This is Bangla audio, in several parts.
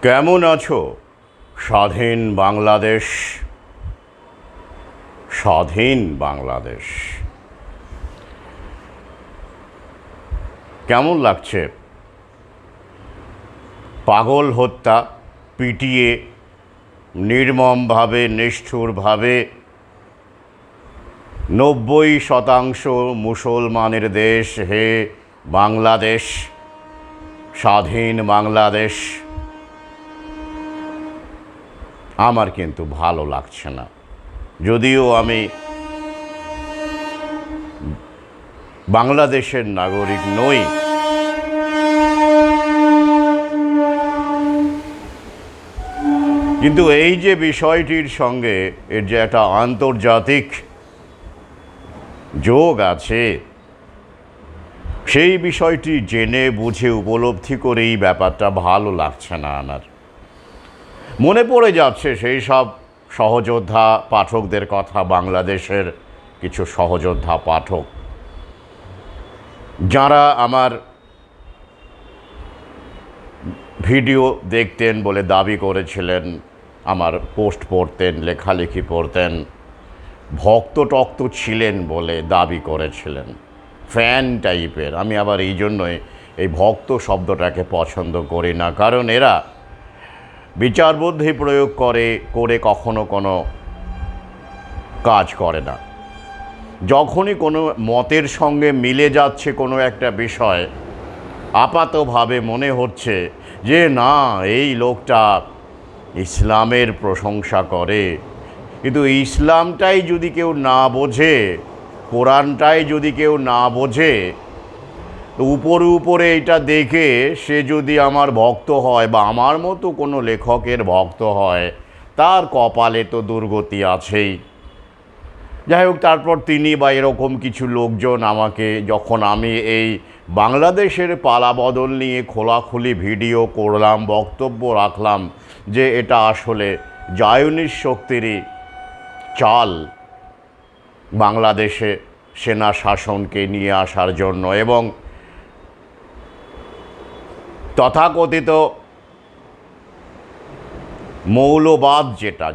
কেমন আছো? স্বাধীন বাংলাদেশ, স্বাধীন বাংলাদেশ। কেমন লাগছে? পাগল হত্যা, পিটিয়ে নির্মমভাবে, নিষ্ঠুরভাবে 90% মুসলমানের দেশ হে বাংলাদেশ, স্বাধীন বাংলাদেশ। আমার কিন্তু ভালো লাগছে না, যদিও আমি বাংলাদেশের নাগরিক নই। কিন্তু এই যে বিষয়টির সঙ্গে এর যে একটা আন্তর্জাতিক যোগ আছে, সেই বিষয়টি জেনে বুঝে উপলব্ধি করেই ব্যাপারটা ভালো লাগছে না আমার। মনে পড়ে যাচ্ছে সেই সব সহযোদ্ধা পাঠকদের কথা, বাংলাদেশের কিছু সহযোদ্ধা পাঠক যারা আমার ভিডিও দেখতেন বলে দাবি করেছিলেন, আমার পোস্ট পড়তেন, লেখালেখি পড়তেন, ভক্ত টক্ত ছিলেন বলে দাবি করেছিলেন, ফ্যান টাইপের। আমি আবার এই জন্যই এই ভক্ত শব্দটাকে পছন্দ করি না, কারণ এরা বিচার বুদ্ধি প্রয়োগ করে কখনো কোনো কাজ করে না। যখনই কোনো মতের সঙ্গে মিলে যাচ্ছে কোনো একটা বিষয়, আপাতভাবে মনে হচ্ছে যে না, এই লোকটা ইসলামের প্রশংসা করে। কিন্তু ইসলামটাই যদি কেউ না বোঝে, কোরআনটাই যদি কেউ না বোঝে, তো উপরে উপরে এটা দেখে সে যদি আমার ভক্ত হয় বা আমার মতো কোনো লেখকের ভক্ত হয়, তার কপালে তো দুর্গতি আছেই। যাই হোক, তারপর তিনি বা এরকম কিছু লোকজন আমাকে, যখন আমি এই বাংলাদেশের পালাবদল নিয়ে খোলাখুলি ভিডিও করলাম, বক্তব্য রাখলাম যে এটা আসলে জায়নিস্ট শক্তিরই চাল বাংলাদেশে সেনা শাসনকে নিয়ে আসার জন্য, এবং তথাকথিত মৌলবাদ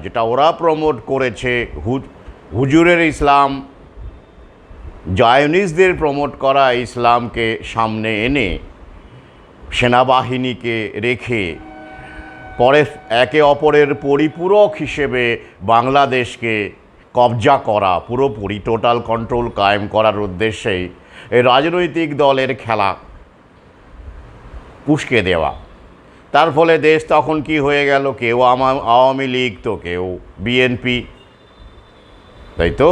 যেটা ওরা প্রমোট করেছে, হুজুরের ইসলাম, জায়নিস্টদের প্রমোট করা ইসলামকে সামনে এনে সেনাবাহিনীকে রেখে পরে একে অপরের পরিপূরক হিসেবে বাংলাদেশকে কবজা করা, পুরোপুরি টোটাল কন্ট্রোল কায়েম করার উদ্দেশ্যেই এই রাজনৈতিক দলের খেলা পুষকে দেওয়া। তার ফলে দেশ তখন কি হয়ে গেল, কেউ আওয়ামী লীগ তো কেউ বিএনপি, তাই তো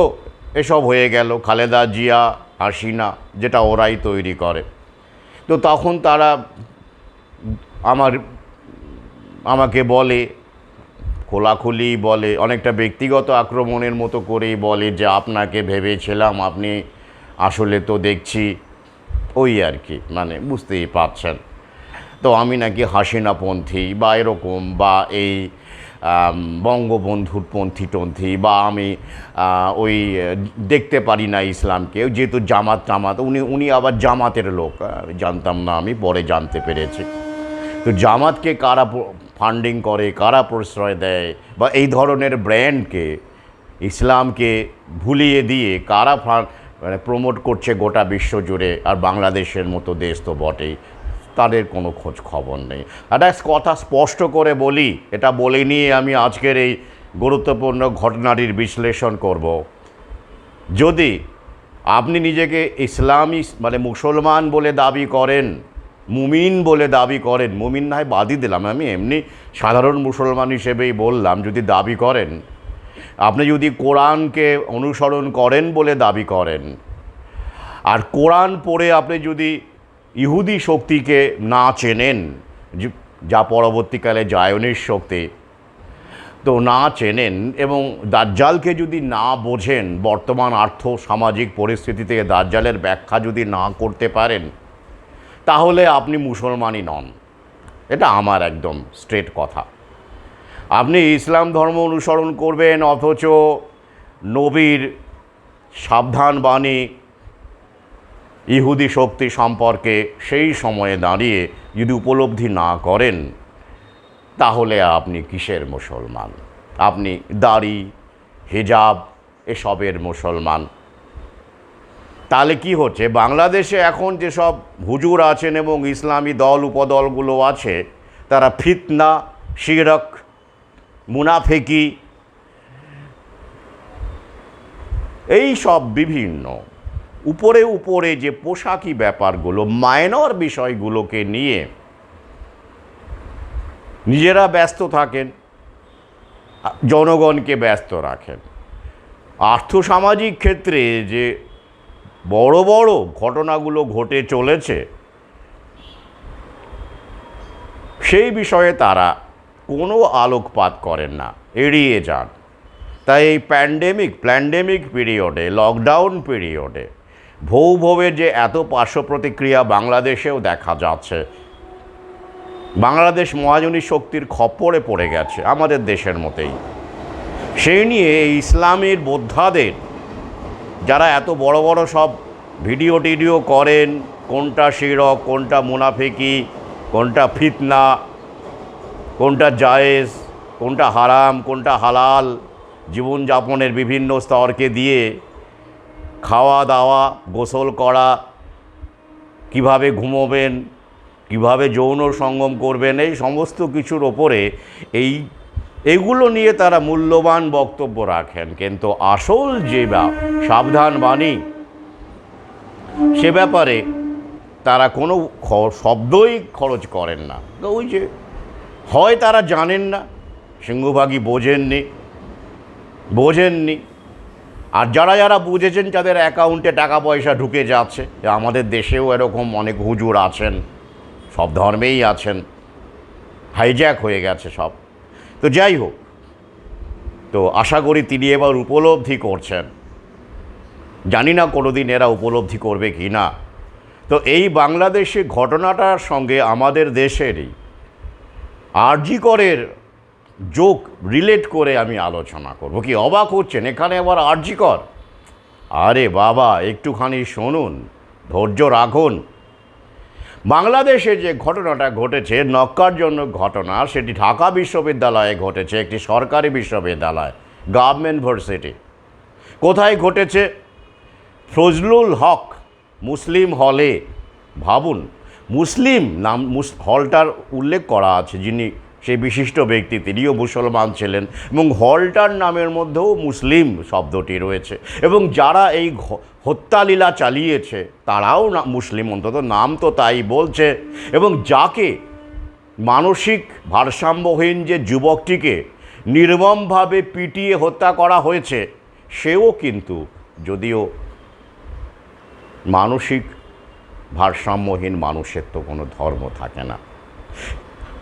এসব হয়ে গেল, খালেদা জিয়া, হাসিনা, যেটা ওরাই তৈরি করে। তো তখন তারা আমাকে বলে, খোলাখুলি বলে, অনেকটা ব্যক্তিগত আক্রমণের মতো করেই বলে যে আপনাকে ভেবেছিলাম, আপনি আসলে তো দেখছি ওই আর কি, মানে বুঝতেই পারছেন। তো আমি নাকি হাসিনাপন্থী বা এরকম, বা এই বঙ্গবন্ধুর পন্থী বা আমি ওই দেখতে পারি না ইসলামকে, যেহেতু জামাত উনি আবার জামাতের লোক, জানতাম না, আমি পরে জানতে পেরেছি। তো জামাতকে কারা ফান্ডিং করে, কারা প্রশ্রয় দেয়, বা এই ধরনের ব্র্যান্ডকে, ইসলামকে ভুলিয়ে দিয়ে কারা প্রমোট করছে গোটা বিশ্ব জুড়ে, আর বাংলাদেশের মতো দেশ তো বটেই, তাদের কোনো খোঁজ খবর নেই। একটা কথা স্পষ্ট করে বলি, এটা বলে নিয়ে আমি আজকের এই গুরুত্বপূর্ণ ঘটনাটির বিশ্লেষণ করব। যদি আপনি নিজেকে ইসলামী মানে মুসলমান বলে দাবি করেন, মুমিন বলে দাবি করেন, মুমিন না হয় বাদই দিলাম, আমি এমনি সাধারণ মুসলমান হিসেবেই বললাম, যদি দাবি করেন, আপনি যদি কোরআনকে অনুসরণ করেন বলে দাবি করেন, আর কোরআন পড়ে আপনি যদি ইহুদি শক্তিকে না চেনেন, যা পরবর্তীকালে জায়নিস্ট শক্তি, তো না চেনেন, এবং দাজ্জালকে যদি না বোঝেন, বর্তমান আর্থ সামাজিক পরিস্থিতি থেকে দাজ্জালের ব্যাখ্যা যদি না করতে পারেন, তাহলে আপনি মুসলমানই নন। এটা আমার একদম স্ট্রেট কথা। আপনি ইসলাম ধর্ম অনুসরণ করবেন, অথচ নবীর সাবধান বাণী ইহুদি শক্তি সম্পর্কে সেই সময়ে দাঁড়িয়ে যদি উপলব্ধি না করেন, তাহলে আপনি কিসের মুসলমান? আপনি দাড়ি, হিজাব এসবের মুসলমান। তাহলে কি হচ্ছে, বাংলাদেশে এখন যেসব হুজুর আছেন এবং ইসলামী দল উপদলগুলো আছে, তারা ফিতনা, শিরক, মুনাফেকি, এই সব বিভিন্ন উপরে উপরে যে পোশাকি ব্যাপারগুলো, মাইনর বিষয়গুলোকে নিয়ে নিজেরা ব্যস্ত থাকেন, জনগণকে ব্যস্ত রাখেন। আর্থসামাজিক ক্ষেত্রে যে বড় বড় ঘটনাগুলো ঘটে চলেছে, সেই বিষয়ে তারা কোনো আলোকপাত করেন না, এড়িয়ে যান। তাই এই প্যান্ডেমিক পিরিয়ডে, লকডাউন পিরিয়ডে ভৌভবের যে এত পার্শ্ব প্রতিক্রিয়া বাংলাদেশেও দেখা যাচ্ছে, বাংলাদেশ মহাজনী শক্তির খপ্পরে পড়ে গেছে আমাদের দেশের মতেই। সেই নিয়ে ইসলামের বোদ্ধাদের, যারা এত বড় বড় সব ভিডিও করেন, কোনটা শিরক, কোনটা মুনাফিকি, কোনটা ফিতনা, কোনটা জায়েজ, কোনটা হারাম, কোনটা হালাল, জীবনযাপনের বিভিন্ন স্তরকে দিয়ে খাওয়া দাওয়া, গোসল করা, কিভাবে ঘুমোবেন, কিভাবে যৌন সঙ্গম করবেন, এই সমস্ত কিছুর ওপরে এইগুলো নিয়ে তারা মূল্যবান বক্তব্য রাখেন। কিন্তু আসল যে সাবধান বাণী, সে ব্যাপারে তারা কোনো শব্দই খরচ করেন না। তো ওই যে হয় তারা জানেন না, সিংহভাগই বোঝেননি, আর যারা বুঝেছেন তাদের অ্যাকাউন্টে টাকা পয়সা ঢুকে যাচ্ছে। আমাদের দেশেও এরকম অনেক হুজুর আছেন, সব ধর্মেই আছেন, হাইজ্যাক হয়ে গেছে সব। তো যাই হোক, তো আশা করি তিনি এবার উপলব্ধি করছেন। জানি না কোনোদিন এরা উপলব্ধি করবে কি না। তো এই বাংলাদেশে ঘটনাটার সঙ্গে আমাদের দেশেরই আরজি করের যোগ রিলেট করে আমি আলোচনা করব। কি অবাক হচ্ছেন, এখানে আবার আরজি কর? আরে বাবা, একটুখানি শুনুন, ধৈর্য রাখুন। বাংলাদেশে যে ঘটনাটা ঘটেছে, ন্যক্কারজনক ঘটনা, সেটি ঢাকা বিশ্ববিদ্যালয়ে ঘটেছে, একটি সরকারি বিশ্ববিদ্যালয়, গভর্নমেন্ট ভার্সিটি। কোথায় ঘটেছে? ফজলুল হক মুসলিম হলে। ভাবুন, মুসলিম নাম হলটার উল্লেখ করা আছে, যিনি সেই বিশিষ্ট ব্যক্তি তিনিও মুসলমান ছিলেন, এবং হলটার নামের মধ্যেও মুসলিম শব্দটি রয়েছে। এবং যারা এই হত্যালীলা চালিয়েছে তারাও মুসলিম, অন্তত নাম তো তাই বলছে। এবং যাকে মানসিক ভারসাম্যহীন যে যুবকটিকে নির্মমভাবে পিটিয়ে হত্যা করা হয়েছে, সেও কিন্তু, যদিও মানসিক ভারসাম্যহীন মানুষের তো কোনো ধর্ম থাকে না।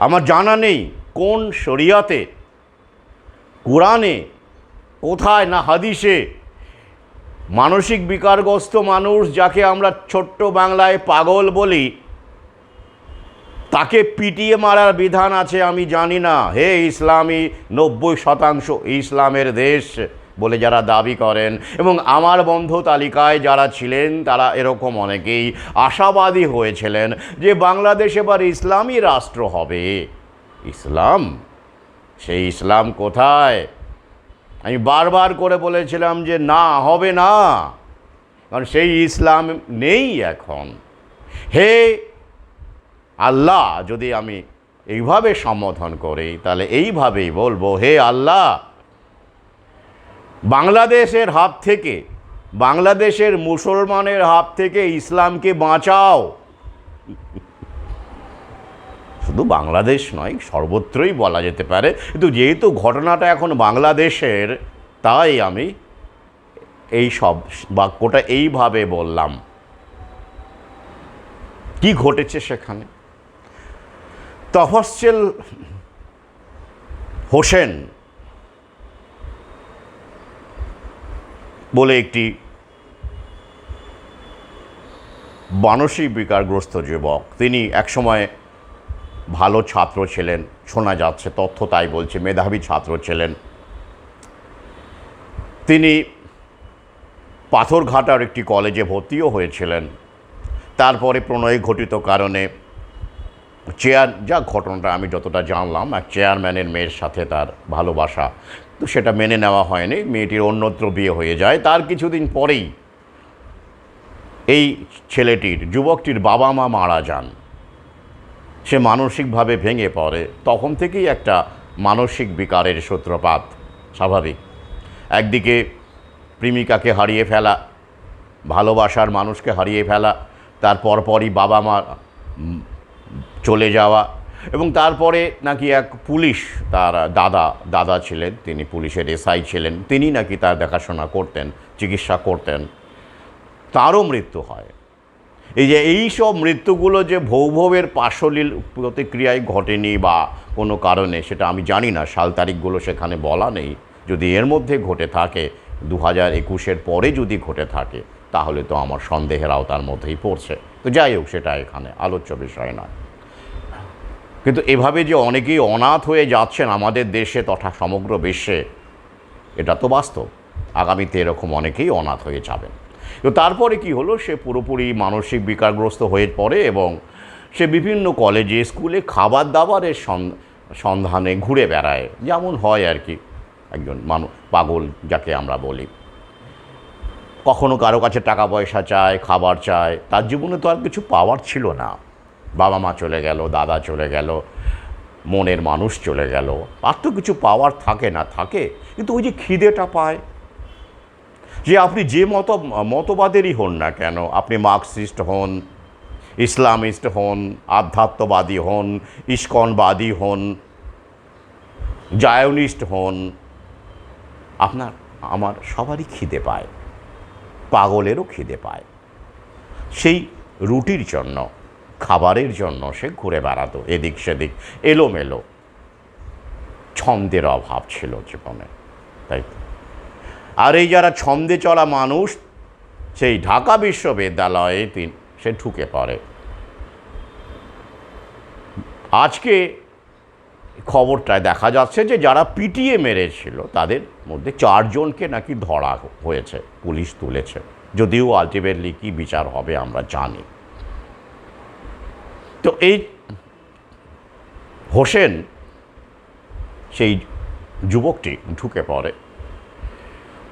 আমার জানা নেই কোন শরিয়াতে, কোরআনে, কোথায় না হাদিসে মানসিক বিকারগ্রস্ত মানুষ, যাকে আমরা ছোট্ট বাংলায় পাগল বলি, তাকে পিটিয়ে মারার বিধান আছে আমি জানি না। হে ইসলামী 90% ইসলামের দেশ বলে যারা দাবি করেন, এবং আমার বন্ধু তালিকায় যারা ছিলেন তারা এরকম অনেকেই আশাবাদী হয়েছিলেন যে বাংলাদেশ এবার ইসলামী রাষ্ট্র হবে। ইসলাম, সেই ইসলাম কোথায়? আমি বারবার করে বলেছিলাম যে না, হবে না, কারণ সেই ইসলাম নেই এখন। হে আল্লাহ, যদি আমি এইভাবে সম্বোধন করি তাহলে এইভাবেই বলবো, হে আল্লাহ, বাংলাদেশের হাত থেকে, বাংলাদেশের মুসলমানের হাত থেকে ইসলামকে বাঁচাও। শুধু বাংলাদেশ নয়, সর্বত্রই বলা যেতে পারে, কিন্তু যেহেতু ঘটনাটা এখন বাংলাদেশের, তাই আমি এই সব বাক্যটা এইভাবে বললাম। কি ঘটেছে সেখানে? তফাজ্জল হোসেন বলে একটি মানসিক বিকারগ্রস্ত যুবক, তিনি একসময় ভালো ছাত্র ছিলেন, শোনা যাচ্ছে, তথ্য তাই বলছে, মেধাবী ছাত্র ছিলেন। তিনি পাথরঘাটার একটি কলেজে ভর্তিও হয়েছিলেন। তারপরে প্রণয় ঘটিত কারণে যা ঘটনাটা আমি যতটা জানলাম, এক চেয়ারম্যানের মেয়ের সাথে তার ভালোবাসা, তো সেটা মেনে নেওয়া হয়নি, মেয়েটির অন্যত্র বিয়ে হয়ে যায়। তার কিছুদিন পরেই এই যুবকটির বাবা মা মারা যান। সে মানসিকভাবে ভেঙে পড়ে। তখন থেকেই একটা মানসিক বিকারের সূত্রপাত স্বাভাবিক। একদিকে প্রেমিকাকে হারিয়ে ফেলা, ভালোবাসার মানুষকে হারিয়ে ফেলা, তার পরপরই বাবা মা চলে যাওয়া, এবং তারপরে নাকি এক পুলিশ, তার দাদা ছিলেন, তিনি পুলিশের এসআই ছিলেন, তিনি নাকি তার দেখাশোনা করতেন, চিকিৎসা করতেন, তারও মৃত্যু হয়। এই সব মৃত্যুগুলো যে ভৌভবের পার্শ্বলীল প্রতিক্রিয়ায় ঘটেনি বা কোনো কারণে, সেটা আমি জানি না, সাল তারিখগুলো সেখানে বলা নেই। যদি এর মধ্যে ঘটে থাকে, 2021-এর পরে যদি ঘটে থাকে, তাহলে তো আমার সন্দেহের আওতার মধ্যেই পড়ছে। তো যাই হোক, সেটা এখানে আলোচ্য বিষয় নয়। কিন্তু এভাবে যে অনেকেই অনাথ হয়ে যাচ্ছেন আমাদের দেশে তথা সমগ্র বিশ্বে, এটা তো বাস্তব। আগামীতে এরকম অনেকেই অনাথ হয়ে যাবেন। তো তারপরে কি হলো, সে পুরোপুরি মানসিক বিকারগ্রস্ত হয়ে পড়ে এবং সে বিভিন্ন কলেজে স্কুলে খাবার দাবারের সন্ধানে ঘুরে বেড়ায়, যেমন হয় আর কি, একজন পাগল যাকে আমরা বলি। কখনো কারো কাছে টাকা পয়সা চায়, খাবার চায়। তার জীবনে তো আর কিছু পাওয়ার ছিল না। বাবা মা চলে গেল, দাদা চলে গেল, মনের মানুষ চলে গেল, আর তো কিছু পাওয়ার থাকে না, থাকে কিন্তু ওই যে খিদেটা পায়। যে আপনি যে মতবাদেরই হন না কেন, আপনি মার্কসিস্ট হন, ইসলামিস্ট হন, আধ্যাত্মবাদী হন, ইস্কনবাদী হন, জায়নিস্ট হন, আমার সবারই খিদে পায়, পাগলেরও খিদে পায়। সেই রুটির জন্য, খাবারের জন্য সে ঘুরে বেড়াতো এদিক সেদিক, এলোমেলো। ছন্দের অভাব ছিল জীবনে, তাই তো। আর এই যারা ছন্দে চলা মানুষ, সেই ঢাকা বিশ্ববিদ্যালয়ে সে ঢুকে পড়ে। আজকে খবরটায় দেখা যাচ্ছে যে যারা পিটিয়ে মেরেছিল তাদের মধ্যে 4 জনকে নাকি ধরা হয়েছে, পুলিশ তুলেছে। যদিও আলটিমেটলি কী বিচার হবে আমরা জানি। তো এই হোসেন, সেই যুবকটি ঢুকে পড়ে,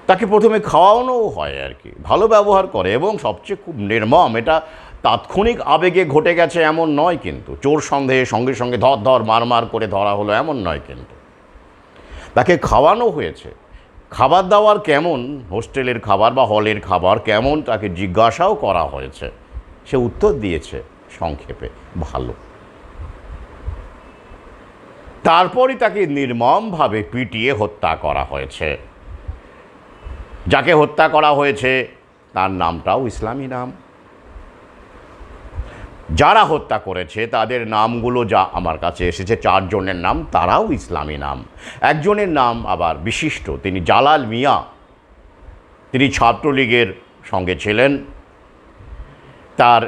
তাকে প্রথমে খাওয়ানোও হয় আর কি, ভালো ব্যবহার করে, এবং সবচেয়ে খুব নির্মম, এটা তাৎক্ষণিক আবেগে ঘটে গেছে এমন নয় কিন্তু, চোর সন্দেহে সঙ্গে সঙ্গে ধর মার করে ধরা হলো এমন নয় কিন্তু, তাকে খাওয়ানো হয়েছে। খাবার দাবার কেমন, হোস্টেলের খাবার বা হলের খাবার কেমন, তাকে জিজ্ঞাসাও করা হয়েছে। সে উত্তর দিয়েছে সংক্ষেপে, ভালো। তারপরই তাকে নির্মমভাবে পিটিয়ে হত্যা করা হয়েছে। যাকে হত্যা করা হয়েছে তার নামটাও ইসলামী নাম। যারা হত্যা করেছে তাদের নামগুলো যা আমার কাছে এসেছে, 4 জনের নাম, তারাও ইসলামী নাম। একজনের নাম আবার বিশিষ্ট, তিনি জালাল মিয়া। তিনি ছাত্রলীগের সঙ্গে ছিলেন, তার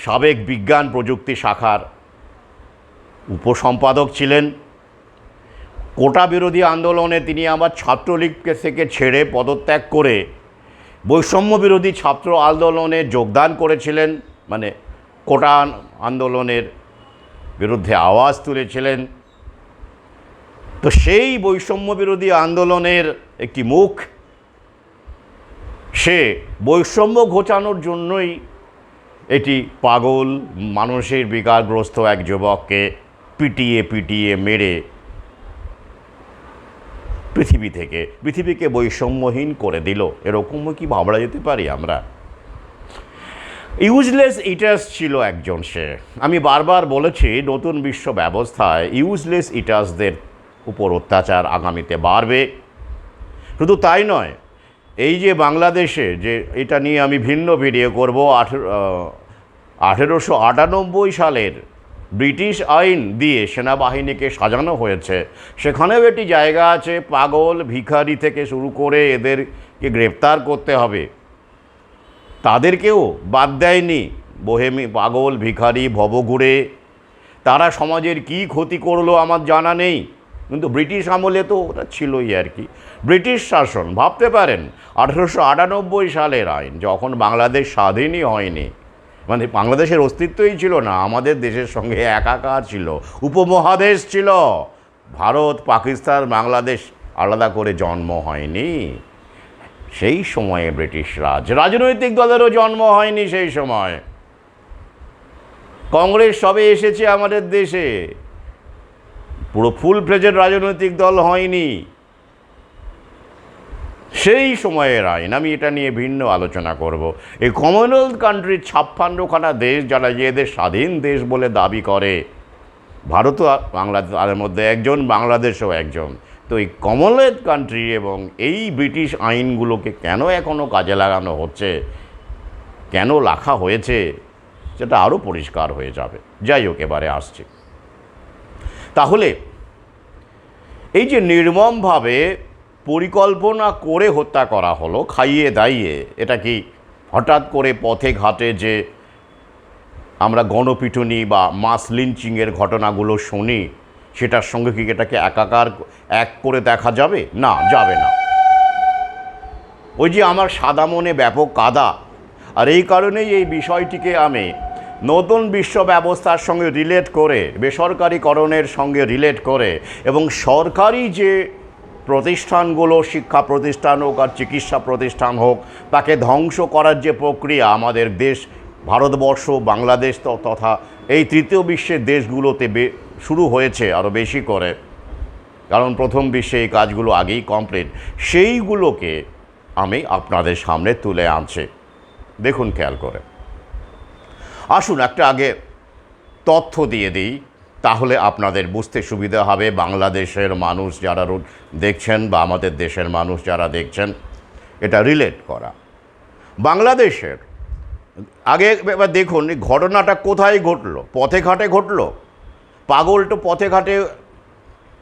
সাবেক বিজ্ঞান প্রযুক্তি শাখার উপসম্পাদক ছিলেন। কোটা বিরোধী আন্দোলনে তিনি আবার ছাত্রলীগ থেকে ছেড়ে পদত্যাগ করে বৈষম্য বিরোধী ছাত্র আন্দোলনে যোগদান করেছিলেন, মানে কোটা আন্দোলনের বিরুদ্ধে আওয়াজ তুলেছিলেন। তো সেই বৈষম্য বিরোধী আন্দোলনের একটি মুখ, সে বৈষম্য ঘোচানোর জন্যই এটি পাগল মানসিক বিকারগ্রস্ত এক যুবককে পিটিয়ে মেরে পৃথিবীকে বৈষম্যহীন করে দিল। এরকমও কি ভাবরা যেতে পারি আমরা? ইউজলেস ইটার্স ছিল একজন সে। আমি বারবার বলেছি, নতুন বিশ্ব ব্যবস্থায় ইউজলেস ইটার্সদের উপর অত্যাচার আগামীতে বাড়বে। শুধু তাই নয়, এই যে বাংলাদেশে, যে এটা নিয়ে আমি ভিন্ন ভিডিও করব, 1898 সালের ব্রিটিশ আইন দিয়ে সেনাবাহিনীকে সাজানো হয়েছে, সেখানেও একটি জায়গা আছে পাগল ভিখারি থেকে শুরু করে এদেরকে গ্রেপ্তার করতে হবে। তাদেরকেও বাদ দেয়নি। বোহেমি, পাগল, ভিখারি, ভবঘুরে, তারা সমাজের কী ক্ষতি করলো আমার জানা নেই, কিন্তু ব্রিটিশ আমলে তো ওটা ছিলই আর কি। ব্রিটিশ শাসন, ভাবতে পারেন 1898 সালের আইন, যখন বাংলাদেশ স্বাধীনই হয়নি, মানে বাংলাদেশের অস্তিত্বই ছিল না, আমাদের দেশের সঙ্গে একাকার ছিল, উপমহাদেশ ছিল। ভারত, পাকিস্তান, বাংলাদেশ আলাদা করে জন্ম হয়নি সেই সময়ে। ব্রিটিশ রাজনৈতিক দলেরও জন্ম হয়নি সেই সময়। কংগ্রেস সবে এসেছে আমাদের দেশে, পুরো ফুল ফ্লেজেড রাজনৈতিক দল হয়নি। সেই সময়ের আইন, আমি এটা নিয়ে ভিন্ন আলোচনা করব। এই কমনওয়েলথ কান্ট্রির 56খানা দেশ, যারা এদের স্বাধীন দেশ বলে দাবি করে, ভারতও বাংলাদেশ তাদের মধ্যে একজন, বাংলাদেশও একজন। তো এই কমনওয়েলথ কান্ট্রি এবং এই ব্রিটিশ আইনগুলোকে কেন এখনও কাজে লাগানো হচ্ছে, কেন লেখা হয়েছে, সেটা আরও পরিষ্কার হয়ে যাবে। যাই হোক, এবারে আসছে। তাহলে এই যে নির্মমভাবে পরিকল্পনা করে হত্যা করা হলো, খাইয়ে দাইয়ে, এটা কি হঠাৎ করে পথে ঘাটে যে আমরা গণপিটুনি বা মাস লিঞ্চিংয়ের ঘটনাগুলো শুনি, সেটার সঙ্গে কি এটাকে একাকার এক করে দেখা যাবে? না, যাবে না। ওই যে আমার সাদা মনে ব্যাপক কাদা, আর এই কারণেই এই বিষয়টিকে আমি নতুন বিশ্ব ব্যবস্থার সঙ্গে রিলেট করে, বেসরকারিকরণের সঙ্গে রিলেট করে, এবং সরকারি যে প্রতিষ্ঠানগুলো, শিক্ষা প্রতিষ্ঠান হোক আর চিকিৎসা প্রতিষ্ঠান হোক, তাকে ধ্বংস করার যে প্রক্রিয়া আমাদের দেশ, ভারতবর্ষ, বাংলাদেশ তথা এই তৃতীয় বিশ্বের দেশগুলোতে শুরু হয়েছে আরও বেশি করে, কারণ প্রথম বিশ্বে এই কাজগুলো আগেই কমপ্লিট, সেইগুলোকে আমি আপনাদের সামনে তুলে আনছি। দেখুন খেয়াল করে। আসুন একটা আগে তথ্য দিয়ে দিই, তাহলে আপনাদের বুঝতে সুবিধা হবে। বাংলাদেশের মানুষ যারা দেখছেন বা আমাদের দেশের মানুষ যারা দেখছেন, এটা রিলেট করা। বাংলাদেশের আগে এবার দেখুন ঘটনাটা কোথায় ঘটলো। পথে ঘাটে ঘটলো। পাগলটা পথে ঘাটে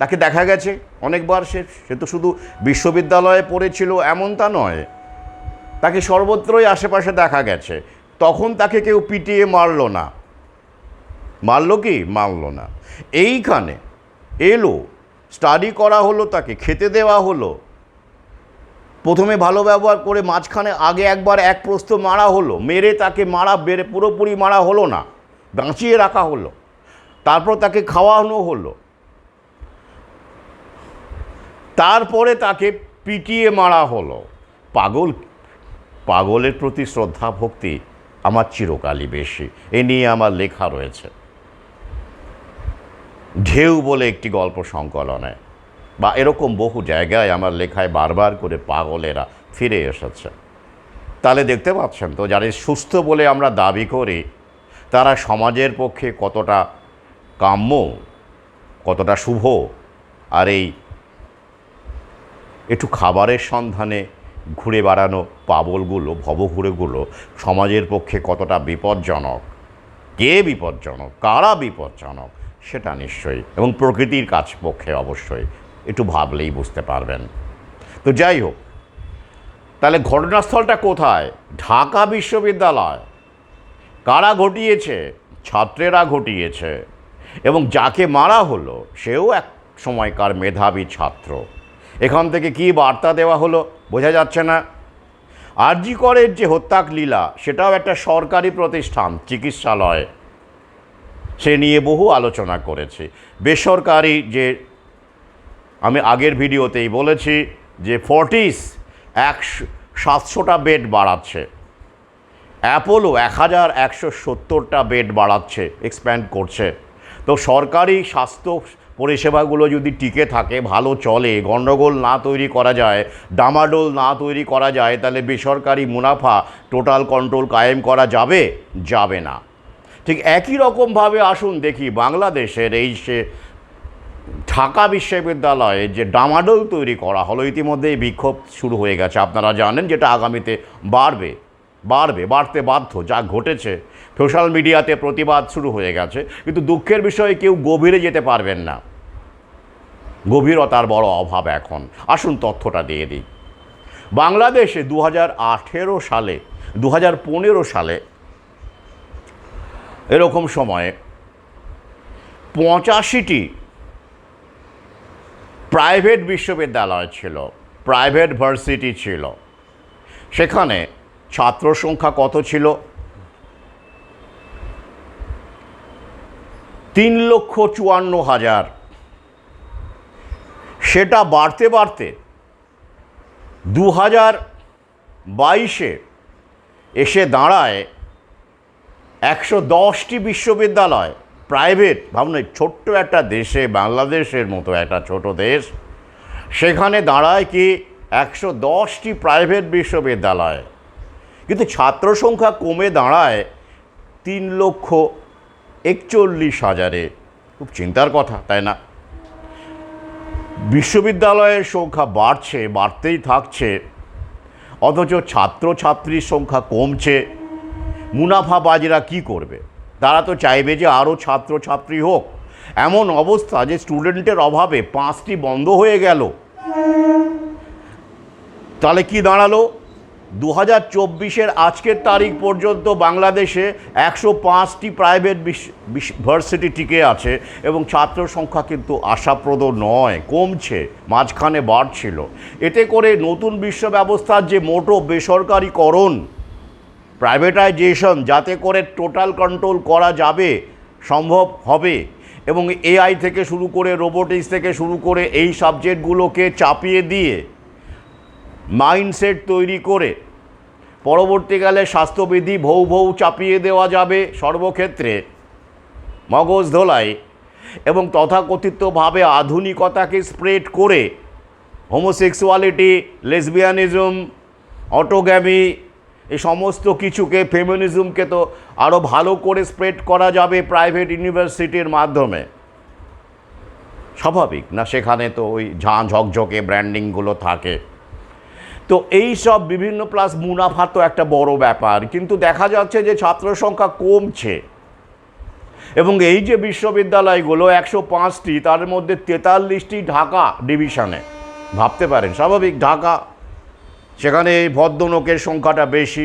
তাকে দেখা গেছে অনেকবার। সে তো শুধু বিশ্ববিদ্যালয়ে পড়েছিল এমনটা নয়, তাকে সর্বত্রই আশেপাশে দেখা গেছে। তখন তাকে কেউ পিটিয়ে মারল না। মারল কি? মারল না। এইখানে এলো, স্টাডি করা হলো, তাকে খেতে দেওয়া হলো, প্রথমে ভালো ব্যবহার করে মাঝখানে আগে একবার এক প্রস্থ মারা হলো, মেরে তাকে পুরোপুরি মারা হলো না, বাঁচিয়ে রাখা হলো, তারপর তাকে খাওয়ানো হলো, তারপরে তাকে পিটিয়ে মারা হলো। পাগলের প্রতি শ্রদ্ধা ভক্তি আমার চিরকালই বেশি। এ নিয়ে আমার লেখা রয়েছে ঢেউ বলে একটি গল্প সংকলনে, বা এরকম বহু জায়গায় আমার লেখায় বারবার করে পাগলেরা ফিরে এসেছে। তাহলে দেখতে পাচ্ছেন তো, যারা সুস্থ বলে আমরা দাবি করি, তারা সমাজের পক্ষে কতটা কাম্য, কতটা শুভ। আর এই একটু খাবারের সন্ধানে ঘুরে বেড়ানো পাগলগুলো, ভবঘুরেগুলো সমাজের পক্ষে কতটা বিপজ্জনক। কে বিপজ্জনক, কারা বিপজ্জনক, সেটা নিশ্চয়ই, এবং প্রকৃতির পক্ষে অবশ্যই একটু ভাবলেই বুঝতে পারবেন। তো যাই হোক, তাহলে ঘটনাস্থলটা কোথায়? ঢাকা বিশ্ববিদ্যালয়। কারা ঘটিয়েছে? ছাত্রেরা ঘটিয়েছে। এবং যাকে মারা হলো সেও এক সময়কার মেধাবী ছাত্র। এখান থেকে কি বার্তা দেওয়া হলো বোঝা যাচ্ছে না। আরজি করের যে হত্যাক লীলা, সেটাও একটা সরকারি প্রতিষ্ঠান, চিকিৎসালয়, সে নিয়ে বহু আলোচনা করেছি। বেসরকারি যে, আমি আগের ভিডিওতেই বলেছি যে ফোর্টিস 700টা বেড বাড়াচ্ছে, অ্যাপোলো 1170টা বেড বাড়াচ্ছে, এক্সপ্যান্ড করছে। তো সরকারি স্বাস্থ্য পরিষেবাগুলো যদি টিকে থাকে, ভালো চলে, গণ্ডগোল না তৈরি করা যায়, ডামাডোল না তৈরি করা যায়, তাহলে বেসরকারি মুনাফা টোটাল কন্ট্রোল কায়েম করা যাবে? যাবে না। ঠিক একই রকমভাবে আসুন দেখি বাংলাদেশের এই ঢাকা বিশ্ববিদ্যালয়ে যে ডামাডোল তৈরি করা হলো, ইতিমধ্যেই বিক্ষোভ শুরু হয়ে গেছে, আপনারা জানেন, যেটা আগামীতে বাড়তে বাধ্য। যা ঘটেছে, সোশ্যাল মিডিয়াতে প্রতিবাদ শুরু হয়ে গেছে, কিন্তু দুঃখের বিষয়ে কেউ গভীরে যেতে পারবেন না। গভীরতার বড় অভাব এখন। আসুন তথ্যটা দিয়ে দিই। বাংলাদেশে 2018 সালে, 2015 সালে এরকম সময়ে 85টি প্রাইভেট বিশ্ববিদ্যালয় ছিল, প্রাইভেট ভার্সিটি ছিল। সেখানে ছাত্র সংখ্যা কত ছিল? 3,54,000, সেটা বাড়তে বাড়তে 2022-এ এসে দাঁড়ায় 110টি বিশ্ববিদ্যালয় প্রাইভেট। ভাবুন, ছোট্ট একটা দেশে, বাংলাদেশের মতো একটা ছোট দেশ, সেখানে দাঁড়ায় কি 110টি প্রাইভেট বিশ্ববিদ্যালয়, কিন্তু ছাত্র সংখ্যা কমে দাঁড়ায় 3,41,000-এ। খুব চিন্তার কথা, তাই না? বিশ্ববিদ্যালয়ের সংখ্যা বাড়ছে, বাড়তেই থাকছে, অথচ ছাত্রছাত্রীর সংখ্যা কমছে। মুনাফাবাজরা কি করবে? তারা তো চাইবে যে আরও ছাত্রছাত্রী হোক। এমন অবস্থা যে স্টুডেন্টের অভাবে 5টি বন্ধ হয়ে গেল। তাহলে কি দাঁড়ালো? 2024-এর আজকের তারিখ পর্যন্ত বাংলাদেশে 105টি প্রাইভেট ভার্সিটি টিকে আছে, এবং ছাত্র সংখ্যা কিন্তু আশাপ্রদ নয়, কমছে, মাঝখানে বাড়ছিল। এতে করে নতুন বিশ্ব ব্যবস্থার যে মোটো বেসরকারীকরণ, প্রাইভেটাইজেশন, যাতে করে টোটাল কন্ট্রোল করা যাবে, সম্ভব হবে, এবং এআই থেকে শুরু করে, রোবোটিক্স থেকে শুরু করে এই সাবজেক্টগুলোকে চাপিয়ে দিয়ে মাইন্ডসেট তৈরি করে পরবর্তীকালে স্বাস্থ্যবিধি ভৌ চাপিয়ে দেওয়া যাবে সর্বক্ষেত্রে, মগজ ধোলাই, এবং তথাকথিতভাবে আধুনিকতাকে স্প্রেড করে হোমোসেক্সুয়ালিটি, লেসবিয়ানিজম, অটোগ্যামি, এই সমস্ত কিছুকে, ফেমিনিজমকে তো আরও ভালো করে স্প্রেড করা যাবে প্রাইভেট ইউনিভার্সিটির মাধ্যমে। স্বাভাবিক না? সেখানে তো ওই ঝকঝকে ব্র্যান্ডিংগুলো থাকে। তো এই সব বিভিন্ন, প্লাস মুনাফা তো একটা বড় ব্যাপার, কিন্তু দেখা যাচ্ছে যে ছাত্র সংখ্যা কমছে, এবং এই যে বিশ্ববিদ্যালয়গুলো 105টি, তার মধ্যে 43টি ঢাকা ডিভিশনে। ভাবতে পারেন, স্বাভাবিক, ঢাকা, সেখানে এই ভদ্রলোকের সংখ্যাটা বেশি,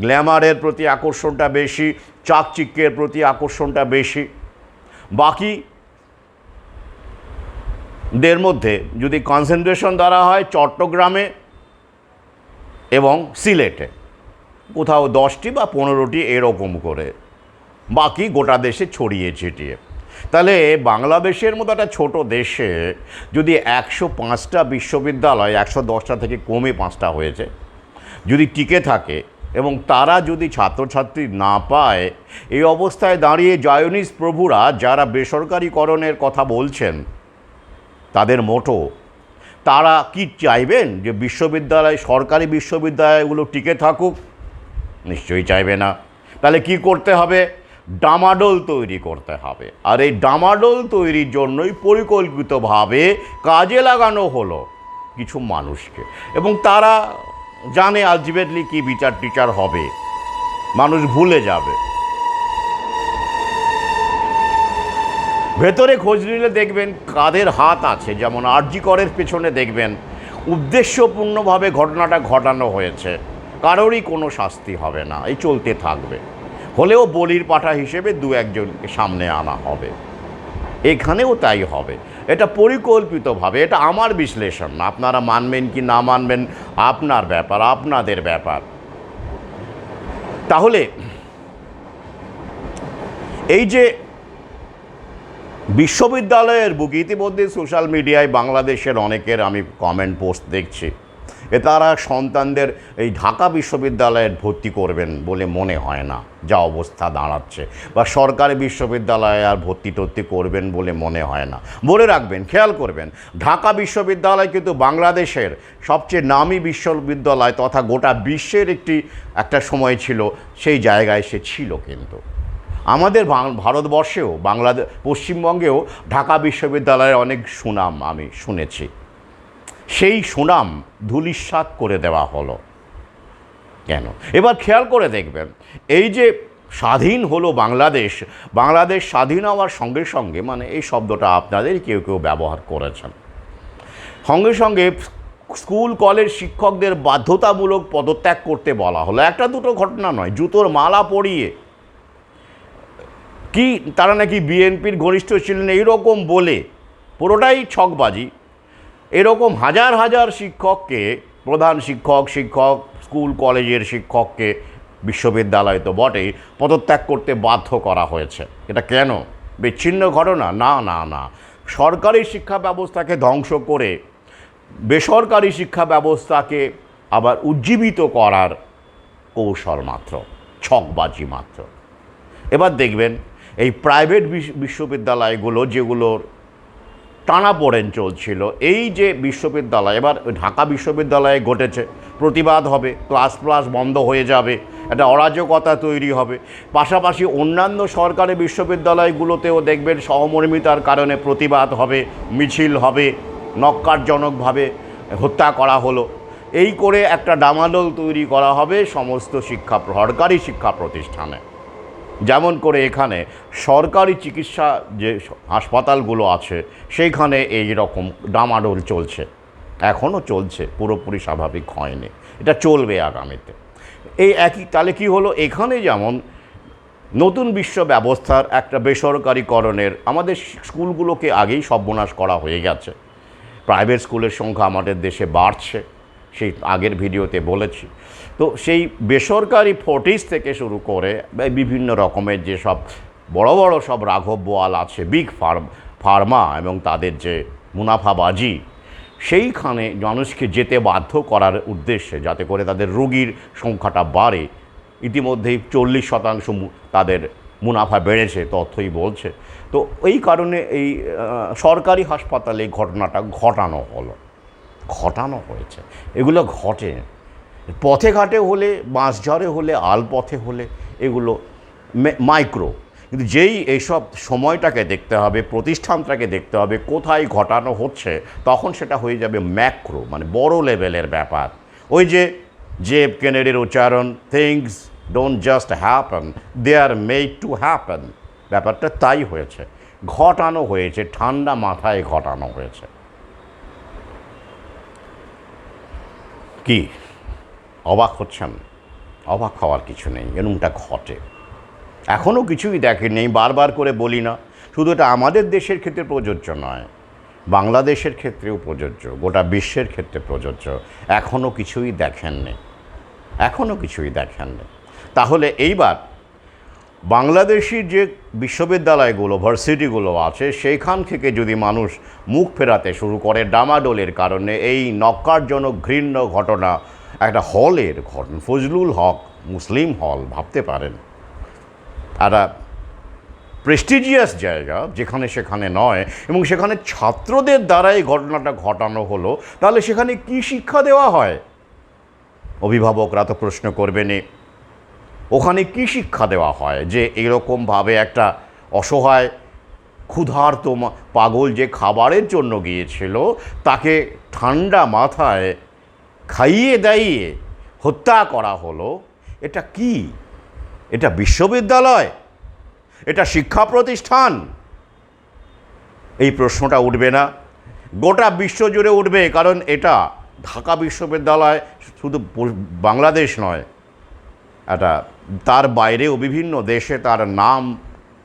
গ্ল্যামারের প্রতি আকর্ষণটা বেশি, চাকচিক্যের প্রতি আকর্ষণটা বেশি। বাকি দের মধ্যে যদি কনসেন্ট্রেশন ধরা হয় চট্টগ্রামে এবং সিলেটে, কোথাও 10টি বা 15টি এরকম করে, বাকি গোটা দেশে ছড়িয়ে ছিটিয়ে। তাহলে বাংলাদেশের মতো একটা ছোট দেশে যদি 105টা বিশ্ববিদ্যালয় 110টা থেকে কমে 5টা হয়েছে যদি টিকে থাকে, এবং তারা যদি ছাত্রছাত্রী না পায়, এই অবস্থায় দাঁড়িয়ে জায়নিস প্রভুরা যারা বেসরকারীকরণের কথা বলছেন, তাদের মোটো, তারা কি চাইবেন যে বিশ্ববিদ্যালয়, সরকারি বিশ্ববিদ্যালয়গুলো টিকে থাকুক? নিশ্চয়ই চাইবে না। তাহলে কি করতে হবে? ডামাডোল তৈরি করতে হবে। আর এই ডামাডোল তৈরির জন্যই পরিকল্পিতভাবে কাজে লাগানো হলো কিছু মানুষকে, এবং তারা জানে আলটিমেটলি কি বিচার টিচার হবে, মানুষ ভুলে যাবে। ভেতরে খোঁজ নিলে দেখবেন কাদের হাত আছে। যেমন আরজি করের পেছনে দেখবেন উদ্দেশ্যপূর্ণভাবে ঘটনাটা ঘটানো হয়েছে, কারোরই কোনো শাস্তি হবে না, এই চলতে থাকবে। হলেও বলির পাঠা হিসেবে 2-1জনকে সামনে আনা হবে, এখানেও তাই হবে। এটা পরিকল্পিতভাবে, এটা আমার বিশ্লেষণ, আপনারা মানবেন কি না মানবেন আপনার ব্যাপার, আপনাদের ব্যাপার। তাহলে এই যে বিশ্ববিদ্যালয়ের বুক, ইতিমধ্যে সোশ্যাল মিডিয়ায় বাংলাদেশের অনেকের আমি কমেন্ট পোস্ট দেখছি, তারা সন্তানদের এই ঢাকা বিশ্ববিদ্যালয়ে ভর্তি করবেন বলে মনে হয় না, যা অবস্থা দাঁড়াচ্ছে, বা সরকারি বিশ্ববিদ্যালয়ে আর ভর্তি করবেন বলে মনে হয় না। মনে রাখবেন, খেয়াল করবেন, ঢাকা বিশ্ববিদ্যালয় কিন্তু বাংলাদেশের সবচেয়ে নামী বিশ্ববিদ্যালয় তথা গোটা বিশ্বের একটা সময় ছিল, সেই জায়গায় সে ছিল। কিন্তু আমাদের ভারতবর্ষেও, বাংলাদেশ, পশ্চিমবঙ্গেও ঢাকা বিশ্ববিদ্যালয়ের অনেক সুনাম আমি শুনেছি। সেই সুনাম ধূলিসাৎ করে দেওয়া হলো কেন? এবার খেয়াল করে দেখবেন, এই যে স্বাধীন হলো বাংলাদেশ, বাংলাদেশ স্বাধীন হওয়ার সঙ্গে সঙ্গে, মানে এই শব্দটা আপনাদের কেউ কেউ ব্যবহার করেছেন, সঙ্গে সঙ্গে স্কুল কলেজ শিক্ষকদের বাধ্যতামূলক পদত্যাগ করতে বলা হলো। একটা দুটো ঘটনা নয়, জুতোর মালা পরিয়ে কি তারা নাকি বিএনপির ঘনিষ্ঠ ছিলেন এইরকম বলে, পুরোটাই ছকবাজি। এরকম হাজার হাজার শিক্ষককে, প্রধান শিক্ষক, স্কুল কলেজের শিক্ষককে, বিশ্ববিদ্যালয় তো বটেই, পদত্যাগ করতে বাধ্য করা হয়েছে। এটা কেন? বিচ্ছিন্ন ঘটনা? না না না, সরকারি শিক্ষা ব্যবস্থাকে ধ্বংস করে বেসরকারি শিক্ষা ব্যবস্থাকে আবার উজ্জীবিত করার কৌশল মাত্র, ছকবাজি মাত্র। এবার দেখবেন এই প্রাইভেট বিশ্ববিদ্যালয়গুলো যেগুলোর টানাপোড়েন চলছিল, এই যে বিশ্ববিদ্যালয় এবার ঢাকা বিশ্ববিদ্যালয়ে ঘটেছে, প্রতিবাদ হবে, ক্লাস বন্ধ হয়ে যাবে, একটা অরাজকতা তৈরি হবে। পাশাপাশি অন্যান্য সরকারি বিশ্ববিদ্যালয়গুলোতেও দেখবেন সহমর্মিতার কারণে প্রতিবাদ হবে, মিছিল হবে, নক্কারজনকভাবে হত্যা করা হলো। এই করে একটা ডামাডোল তৈরি করা হবে সমস্ত সরকারি শিক্ষা প্রতিষ্ঠানে। যেমন করে এখানে সরকারি চিকিৎসা যে হাসপাতালগুলো আছে সেইখানে এই রকম ডামাডোল চলছে, এখনও চলছে, পুরোপুরি স্বাভাবিক হয়নি, এটা চলবে আগামীতে। এই একই তাহলে কী হলো, এখানে যেমন নতুন বিশ্ব ব্যবস্থার একটা বেসরকারিকরণের, আমাদের স্কুলগুলোকে আগেই সর্বনাশ করা হয়ে গেছে, প্রাইভেট স্কুলের সংখ্যা আমাদের দেশে বাড়ছে, সেই আগের ভিডিওতে বলেছি। তো সেই বেসরকারি ফোর্টিস থেকে শুরু করে বিভিন্ন রকমের যেসব বড় বড় সব রাঘব বোয়াল আছে, বিগ ফার্মা এবং তাদের যে মুনাফাবাজি, সেইখানে মানুষকে যেতে বাধ্য করার উদ্দেশ্যে, যাতে করে তাদের রোগীর সংখ্যাটা বাড়ে। ইতিমধ্যেই 40% তাদের মুনাফা বেড়েছে, তথ্যই বলছে। তো এই কারণে এই সরকারি হাসপাতালে ঘটনাটা ঘটানো হয়েছে। এগুলো ঘটে পথে ঘাটে হলে, বাঁশঝড়ে হলে, আলপথে হলে এগুলো মাইক্রো, কিন্তু যেই এইসব সময়টাকে দেখতে হবে, প্রতিষ্ঠানটাকে দেখতে হবে, কোথায় ঘটানো হচ্ছে, তখন সেটা হয়ে যাবে ম্যাক্রো, মানে বড় লেভেলের ব্যাপার। ওই যে জেফ কেনেডির উচ্চারণ, things don't just happen, they are made to happen. ব্যাপারটা তাই হয়েছে, ঘটানো হয়েছে, ঠান্ডা মাথায় ঘটানো হয়েছে। কি অবাক হচ্ছেন? অবাক হওয়ার কিছু নেই, এরকমটা ঘটে, এখনও কিছুই দেখেননি। বারবার করে বলি না, শুধু এটা আমাদের দেশের ক্ষেত্রে প্রযোজ্য নয়, বাংলাদেশের ক্ষেত্রেও প্রযোজ্য, গোটা বিশ্বের ক্ষেত্রে প্রযোজ্য। এখনও কিছুই দেখেননি। তাহলে এইবার বাংলাদেশি যে বিশ্ববিদ্যালয়গুলো, ভার্সিটিগুলো আছে, সেইখান থেকে যদি মানুষ মুখ ফেরাতে শুরু করে ডামাডোলের কারণে, এই নক্কারজনক ঘৃণ্য ঘটনা, একটা হলের ঘটনা, ফজলুল হক মুসলিম হল, ভাবতে পারেন, একটা প্রেস্টিজিয়াস জায়গা, যেখানে সেখানে নয়, এবং সেখানে ছাত্রদের দ্বারা এই ঘটনাটা ঘটানো হলো, তাহলে সেখানে কি শিক্ষা দেওয়া হয়? অভিভাবকরা তো প্রশ্ন করবেনই, ওখানে কি শিক্ষা দেওয়া হয় যে এরকমভাবে একটা অসহায় ক্ষুধার্ত পাগল যে খাবারের জন্য গিয়েছিল, তাকে ঠান্ডা মাথায় খাইয়ে দাইয়ে হত্যা করা হলো? এটা কি? এটা বিশ্ববিদ্যালয়? এটা শিক্ষা প্রতিষ্ঠান? এই প্রশ্নটা উঠবে না? গোটা বিশ্ব জুড়ে উঠবে, কারণ এটা ঢাকা বিশ্ববিদ্যালয় শুধু বাংলাদেশ নয়, এটা তার বাইরেও বিভিন্ন দেশে তার নাম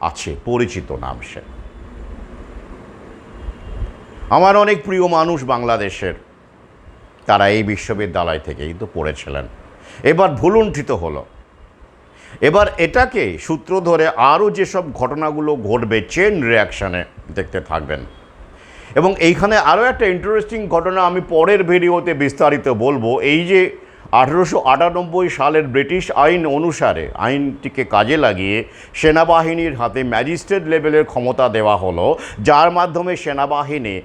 আছে, পরিচিত নাম সে। আমার অনেক প্রিয় মানুষ বাংলাদেশের, তারা এই বিশ্ববিদ্যালয় থেকেই তো পড়েছিলেন, এবার ভুলুণ্ঠিত হলো। এবার এটাকে সূত্র ধরে আরও যেসব ঘটনাগুলো ঘটবে, চেন রিয়াকশানে দেখতে থাকবেন। এবং এইখানে আরও একটা ইন্টারেস্টিং ঘটনা আমি পরের ভিডিওতে বিস্তারিত বলবো। এই যে 1898 সালের ব্রিটিশ আইন অনুসারে, আইনটিকে কাজে লাগিয়ে সেনাবাহিনীর হাতে ম্যাজিস্ট্রেট লেভেলের ক্ষমতা দেওয়া হলো, যার মাধ্যমে সেনাবাহিনী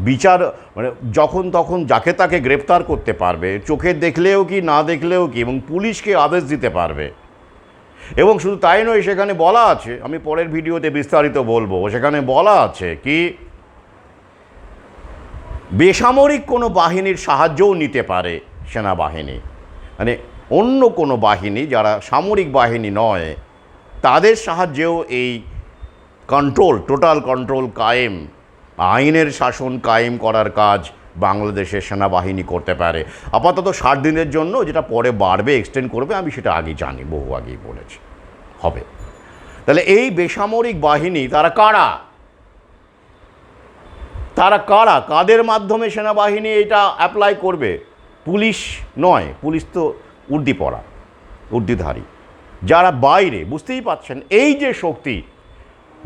বিচার, মানে যখন তখন যাকে তাকে গ্রেপ্তার করতে পারবে, চোখে দেখলেও কি না দেখলেও কি, এবং পুলিশকে আদেশ দিতে পারবে। এবং শুধু তাই নয়, সেখানে বলা আছে, আমি পরের ভিডিওতে বিস্তারিত বলবো, সেখানে বলা আছে কি বেসামরিক কোনো বাহিনীর সাহায্যও নিতে পারে সেনাবাহিনী, মানে অন্য কোনো বাহিনী যারা সামরিক বাহিনী নয়, তাদের সাহায্যেও এই টোটাল কন্ট্রোল কায়েম, আইনের শাসন কায়েম করার কাজ বাংলাদেশের সেনাবাহিনী করতে পারে। আপাতত 60 দিনের জন্য, যেটা পরে বাড়বে, এক্সটেন্ড করবে, আমি সেটা আগে জানি, বহু আগেই বলেছি হবে। তাহলে এই বেসামরিক বাহিনী তারা কারা? কাদের মাধ্যমে সেনাবাহিনী এটা অ্যাপ্লাই করবে? পুলিশ নয়, পুলিশ তো উর্দিধারী, যারা বাইরে, বুঝতেই পাচ্ছেন এই যে শক্তি,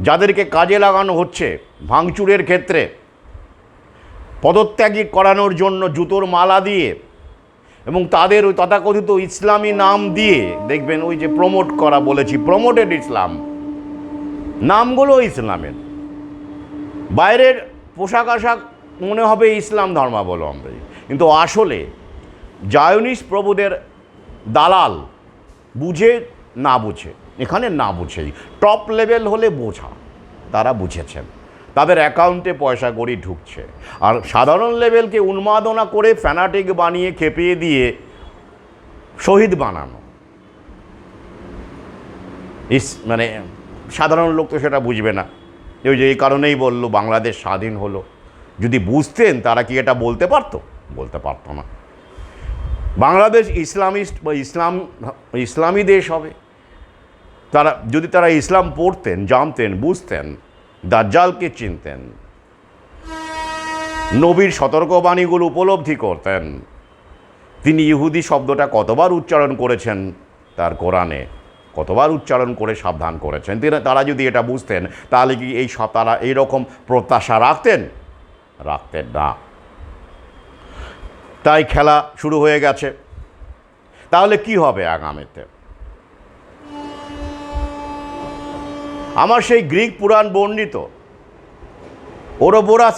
যাদেরকে কাজে লাগানো হচ্ছে ভাঙচুরের ক্ষেত্রে, পদত্যাগী করানোর জন্য জুতোর মালা দিয়ে এবং তাদের ওই তথাকথিত ইসলামী নাম দিয়ে, দেখবেন ওই যে প্রমোট করা বলেছি, প্রমোটেড ইসলাম, নামগুলো ইসলামের, বাইরের পোশাক আশাক মনে হবে ইসলাম ধর্মাবলম্বী, কিন্তু আসলে জায়নিস্ট প্রভুদের দালাল, বুঝে না বুঝে, এখানে না বুঝেই টপ লেভেল হলে বোঝা, তারা বুঝেছেন, তাদের অ্যাকাউন্টে পয়সা কড়ি ঢুকছে, আর সাধারণ লেভেলকে উন্মাদনা করে ফ্যানাটিক বানিয়ে খেপিয়ে দিয়ে শহীদ বানানো, মানে সাধারণ লোক তো সেটা বুঝবে না। ওই যে এই কারণেই বললো বাংলাদেশ স্বাধীন হলো, যদি বুঝতেন তারা কি এটা বলতে পারতো? বলতে পারতো না। বাংলাদেশ ইসলামিস্ট বা ইসলামী দেশ হবে, তারা যদি তারা ইসলাম পড়তেন, জানতেন, বুঝতেন, দাজ্জালকে চিনতেন, নবীর সতর্কবাণীগুলো উপলব্ধি করতেন, তিনি ইহুদি শব্দটা কতবার উচ্চারণ করেছেন তার কোরআনে, কতবার উচ্চারণ করে সাবধান করেছেন, তারা যদি এটা বুঝতেন তাহলে কি তারা এইরকম প্রত্যাশা রাখতেন? রাখতেন না। তাই খেলা শুরু হয়ে গেছে। তাহলে কি হবে আগামীতে? আমার সেই গ্রিক পুরাণ বর্ণিত ওরোবোরাস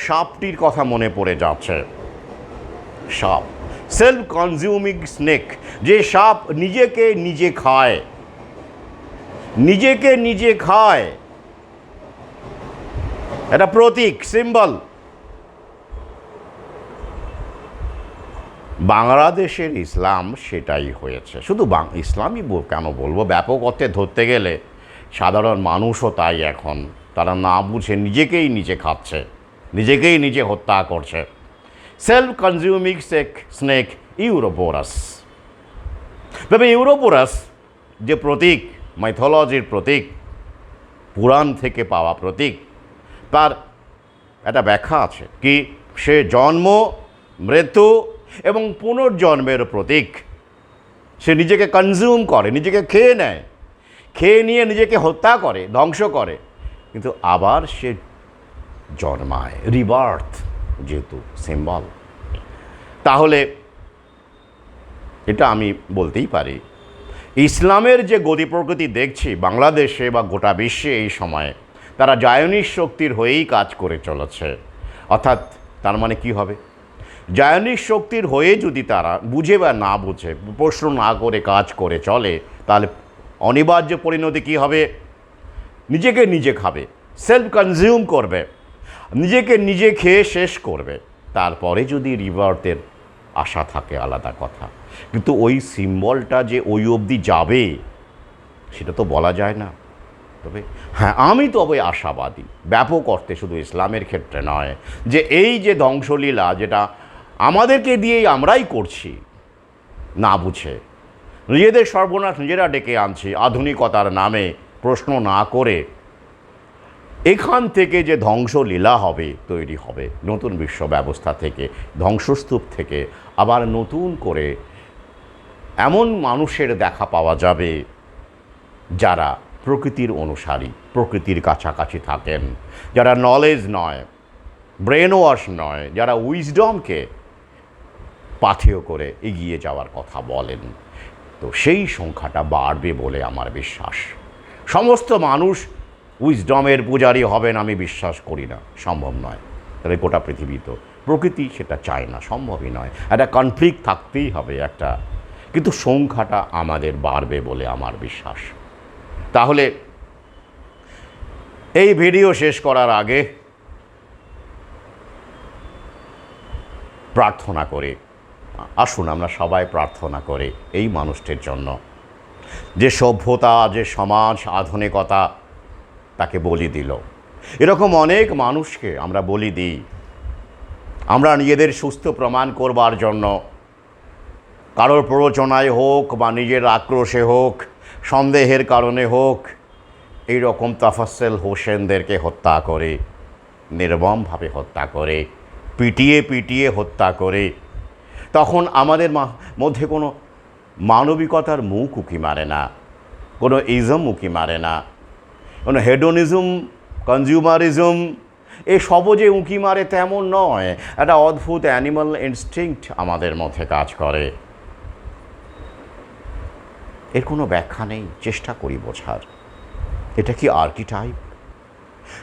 সাপটির কথা মনে পড়ে যাচ্ছে। সাপ, সেলফ কনজিউমিং স্নেক, যে সাপ নিজেকে নিজে খায়, নিজেকে নিজে খায়, এটা প্রতীক, সিম্বল। বাংলাদেশের ইসলাম সেটাই হয়েছে। শুধু ইসলামই কেন বলবো, ব্যাপক অর্থে ধরতে গেলে সাধারণ মানুষও তাই এখন, তারা না বুঝে নিজেকেই নিজে খাচ্ছে, নিজেকেই নিজে হত্যা করছে। Self consuming snake ouroboros. তবে ইউরোবোরাস যে প্রতীক, মাইথোলজির প্রতীক, পুরাণ থেকে পাওয়া প্রতীক, তার একটা ব্যাখ্যা আছে কি, সে জন্ম, মৃত্যু এবং পুনর্জন্মের প্রতীক। সে নিজেকে কনজিউম করে, নিজেকে খেয়ে নেয়, খেয়ে নিয়ে নিজেকে হত্যা করে, ধ্বংস করে, কিন্তু আবার সে জন্মায়, রিবার্থ যেহেতু সিম্বল। তাহলে এটা আমি বলতেই পারি, ইসলামের যে গতি প্রকৃতি দেখছি বাংলাদেশে বা গোটা বিশ্বে এই সময়ে, তারা জায়নিস্ট শক্তির হয়েই কাজ করে চলেছে। অর্থাৎ তার মানে কি হবে, জায়নিস্ট শক্তির হয়ে যদি তারা বুঝে বা না বুঝে, প্রশ্ন না করে কাজ করে চলে, তাহলে অনিবার্য পরিণতি কী হবে? নিজেকে নিজে খাবে, সেলফ কনজিউম করবে, নিজেকে নিজে খেয়ে শেষ করবে, তারপরে যদি রিবার্থের আশা থাকে আলাদা কথা, কিন্তু ওই সিম্বলটা যে ওই অবধি যাবে সেটা তো বলা যায় না। তবে হ্যাঁ, আমি তবে আশাবাদী, ব্যাপক অর্থে, শুধু ইসলামের ক্ষেত্রে নয়, যে এই যে ধ্বংসলীলা যেটা আমাদেরকে দিয়েই আমরাই করছি না বুঝে, নিজেদের সর্বনাশ নিজেরা ডেকে আনছি আধুনিকতার নামে, প্রশ্ন না করে, এখান থেকে যে ধ্বংসলীলা হবে, তৈরি হবে নতুন বিশ্ব ব্যবস্থা থেকে, ধ্বংসস্তূপ থেকে আবার নতুন করে এমন মানুষের দেখা পাওয়া যাবে যারা প্রকৃতির অনুসারী, প্রকৃতির কাছাকাছি থাকেন, যারা নলেজ নয়, ব্রেন ওয়াশ নয়, যারা উইজডমকে পাথেয় করে এগিয়ে যাওয়ার কথা বলেন। তো সেই সংখ্যাটা বাড়বে বলে আমার বিশ্বাস। সমস্ত মানুষ উইজডমের পূজারী হবেন আমি বিশ্বাস করি না, সম্ভব নয়। তবে গোটা পৃথিবী তো প্রকৃতি সেটা চায় না, সম্ভবই নয়, একটা কনফ্লিক্ট থাকতেই হবে একটা, কিন্তু সংখ্যাটা আমাদের বাড়বে বলে আমার বিশ্বাস। তাহলে এই ভিডিও শেষ করার আগে প্রার্থনা করে, আসুন আমরা সবাই প্রার্থনা করে এই মানুষটির জন্য, যে সভ্যতা, যে সমাজ, আধুনিকতা তাকে বলি দিল। এরকম অনেক মানুষকে আমরা বলি দিই, আমরা নিজেদের সুস্থ প্রমাণ করবার জন্য কারোর প্ররোচনায় হোক বা নিজের আক্রোশে হোক, সন্দেহের কারণে হোক, এই রকম তাফাজ্জল হোসেনদেরকে হত্যা করে, নির্মমভাবে হত্যা করে, পিটিয়ে পিটিয়ে হত্যা করে, তখন আমাদের মধ্যে কোনো মানবিকতার মুখ উঁকি মারে না, কোনো ইজম উঁকি মারে না। কোনো হেডোনিজম, কনজিউমারিজম এসবও যে উঁকি মারে তেমন নয়। একটা অদ্ভুত অ্যানিমাল ইনস্টিংক্ট আমাদের মধ্যে কাজ করে। এর কোনো ব্যাখ্যা নেই, চেষ্টা করি বোঝার। এটা কি আর্কিটাইপ?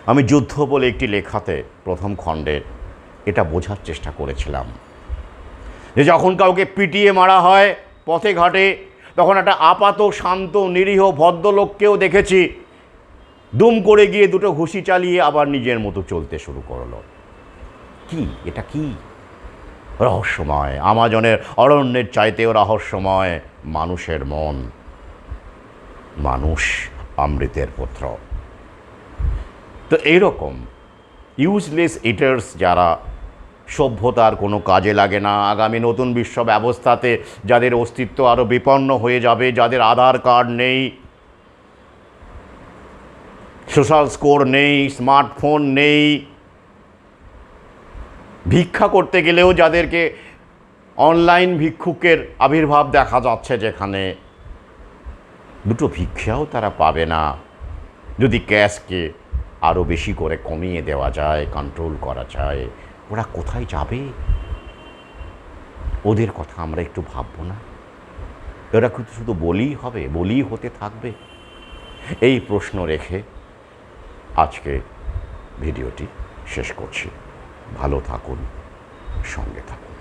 আমি যুদ্ধ বলে একটি লেখাতে প্রথম খণ্ডের এটা বোঝার চেষ্টা করেছিলাম যে যখন কাউকে পিটিয়ে মারা হয় পথে ঘাটে, তখন একটা আপাত শান্ত নিরীহ ভদ্রলোককেও দেখেছি দুম করে গিয়ে দুটো ঘুষি চালিয়ে আবার নিজের মতো চলতে শুরু করলো। কি এটা? কি রহস্যময়, আমাজনের অরণ্যের চাইতেও রহস্যময় মানুষের মন। মানুষ অমৃতের পুত্র। তো এইরকম ইউজলেস ইটার্স যারা সভ্যতার কোনো কাজে লাগে না, আগামী নতুন বিশ্ব ব্যবস্থাতে যাদের অস্তিত্ব আরও বিপন্ন হয়ে যাবে, যাদের আধার কার্ড নেই, সোশ্যাল স্কোর নেই, স্মার্টফোন নেই, ভিক্ষা করতে গেলেও যাদেরকে অনলাইন ভিক্ষুকের আবির্ভাব দেখা যাচ্ছে, যেখানে দুটো ভিক্ষাও তারা পাবে না যদি ক্যাশকে আরও বেশি করে কমিয়ে দেওয়া যায়, কন্ট্রোল করা যায়। ওরা কোথায় যাবে? ওদের কথা আমরা একটু ভাববো না? ওরা কিন্তু শুধু বলেই হবে, বলেই হতে থাকবে? এই প্রশ্ন রেখে আজকে ভিডিওটি শেষ করছি। ভালো থাকুন, সঙ্গে থাকুন।